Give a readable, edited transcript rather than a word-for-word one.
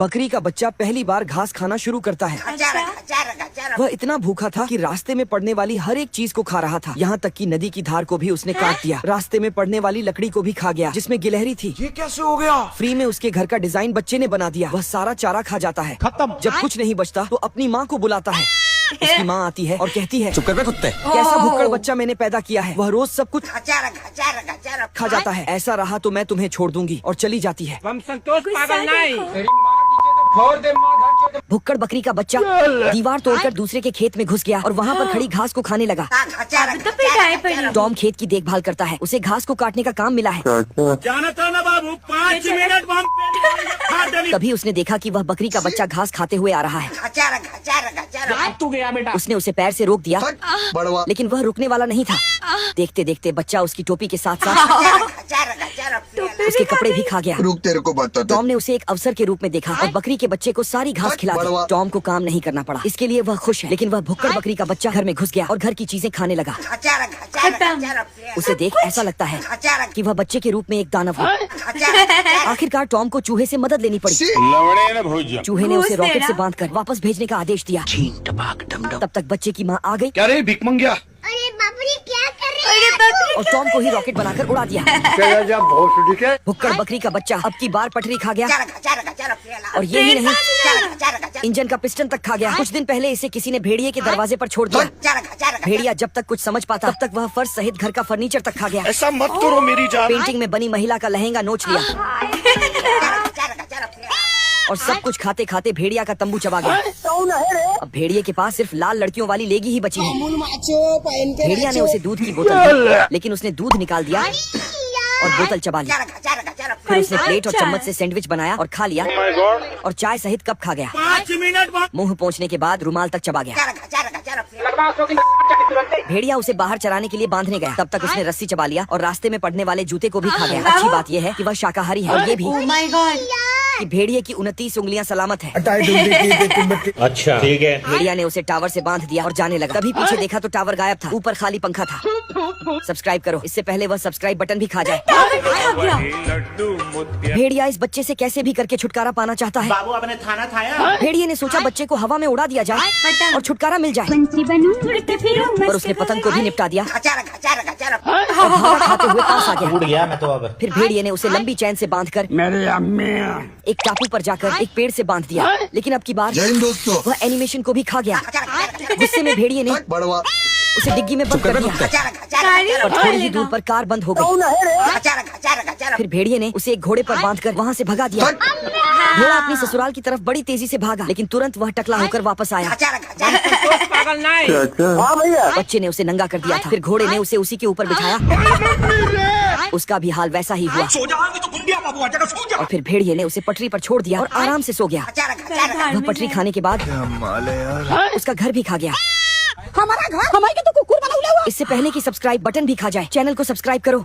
बकरी का बच्चा पहली बार घास खाना शुरू करता है। वह इतना भूखा था कि रास्ते में पड़ने वाली हर एक चीज को खा रहा था, यहाँ तक कि नदी की धार को भी उसने काट दिया। रास्ते में पड़ने वाली लकड़ी को भी खा गया जिसमें गिलहरी थी। ये कैसे हो गया? फ्री में उसके घर का डिजाइन बच्चे ने बना दिया। वह सारा चारा खा जाता है। खत्म। जब कुछ नहीं बचता तो अपनी माँ को बुलाता है। उसकी माँ आती है और कहती है, चुप कर बे कुत्ते। कैसा भुक्कड़ बच्चा मैंने पैदा किया है। वह रोज सब कुछ खा जाता है। ऐसा रहा तो मैं तुम्हें छोड़ दूंगी, और चली जाती है। संतोष पागल नहीं। भुक्कड़ बकरी का बच्चा दीवार तोड़कर दूसरे के खेत में घुस गया और वहाँ पर खड़ी घास को खाने लगा। टॉम खेत की देखभाल करता है। उसे घास को काटने का काम मिला है। जानता ना बाबू, 5 मिनट तभी उसने देखा कि वह बकरी का बच्चा घास खाते हुए आ रहा है। तू गया बेटा। उसने उसे पैर से रोक दिया, लेकिन वह रुकने वाला नहीं था। देखते देखते बच्चा उसकी टोपी के साथ साथ उसके कपड़े भी खा गया। रुक, तेरे को बताता। टॉम ने उसे एक अवसर के रूप में देखा और बकरी के बच्चे को सारी घास खिला दी। टॉम को काम नहीं करना पड़ा, इसके लिए वह खुश है। लेकिन वह भुक्कड़ बकरी का बच्चा घर में घुस गया और घर की चीजें खाने लगा। उसे देख ऐसा लगता है कि वह बच्चे के रूप में एक दानव हो। आखिरकार टॉम को चूहे से मदद लेनी पड़ी। चूहे ने उसे रॉकेट से बांधकर वापस भेजने का आदेश दिया। तब तक बच्चे की माँ आ गई। क्या रे भिख मंगिया? अरे बापरे, क्या कर रही है? और टॉम को ही रॉकेट बनाकर उड़ा दिया। भुक्कड़ बकरी का बच्चा अब की बार पटरी खा गया, और ये ही नहीं, इंजन का पिस्टन तक खा गया। कुछ दिन पहले इसे किसी ने भेड़िए के दरवाजे पर छोड़ दिया। भेड़िया जब तक कुछ समझ पाता तब तक वह फर्श सहित घर का फर्नीचर तक खा गया। ऐसा मत करो मेरी जान। पेंटिंग में बनी महिला का लहंगा नोच लिया और सब कुछ खाते खाते भेड़िया का तंबू चबा गया। अब भेड़िए के पास सिर्फ लाल लड़कियों वाली लेगी ही बची है। भेड़िया ने उसे दूध की बोतल दी, लेकिन उसने दूध निकाल दिया और बोतल चबा ली। फिर उसने प्लेट और चम्मच से सैंडविच बनाया और खा लिया, और चाय सहित कप खा गया। 5 मिनट मुंह पहुंचने के बाद रुमाल तक चबा गया। भेड़िया उसे बाहर चराने के लिए बांधने गया। तब तक उसने रस्सी चबा लिया और रास्ते में पड़ने वाले जूते को भी खा गया। अच्छी बात यह है कि वह शाकाहारी है, और ये भी कि भेड़िए की 29 उंगलियां सलामत है। अच्छा ठीक है। भेड़िया ने उसे टावर से बांध दिया और जाने लगा। तभी पीछे देखा तो टावर गायब था, ऊपर खाली पंखा था। सब्सक्राइब करो, इससे पहले वह सब्सक्राइब बटन भी खा जाए। भेड़िया इस बच्चे से कैसे भी करके छुटकारा पाना चाहता है। बाबू आपने खाना खाया? भेड़िए ने सोचा बच्चे को हवा में उड़ा दिया जाए और छुटकारा मिल जाए, पर उसने पतंग को भी निपटा दिया और भागा खाते हुए पास आ गया। उड़ गया मैं तो अब। फिर भेड़िए ने उसे लंबी चैन से बांधकर एक टापू पर जाकर एक पेड़ से बांध दिया। लेकिन अब की बार दोस्तों, वह एनिमेशन को भी खा गया। गुस्से में भेड़िए ने बड़वा उसे डिग्गी में बंद कर दिया और थोड़ी ही दूर पर कार बंद हो गई। फिर भेड़िए ने उसे एक घोड़े पर बांधकर वहाँ से भगा दिया। घोड़ा अपनी ससुराल की तरफ बड़ी तेजी से भागा, लेकिन तुरंत वह टकला होकर वापस आया। संतोष पागल नहीं। बच्चे ने उसे नंगा कर दिया था। फिर घोड़े ने उसे उसी के ऊपर बिठाया। उसका भी हाल वैसा ही हुआ, और फिर भेड़िए ने उसे पटरी पर छोड़ दिया और आराम से सो गया। वह पटरी खाने के बाद उसका घर भी खा गया। हमारा घर हमारे तो कुकुर बना हुआ। इससे पहले कि सब्सक्राइब बटन भी खा जाए, चैनल को सब्सक्राइब करो।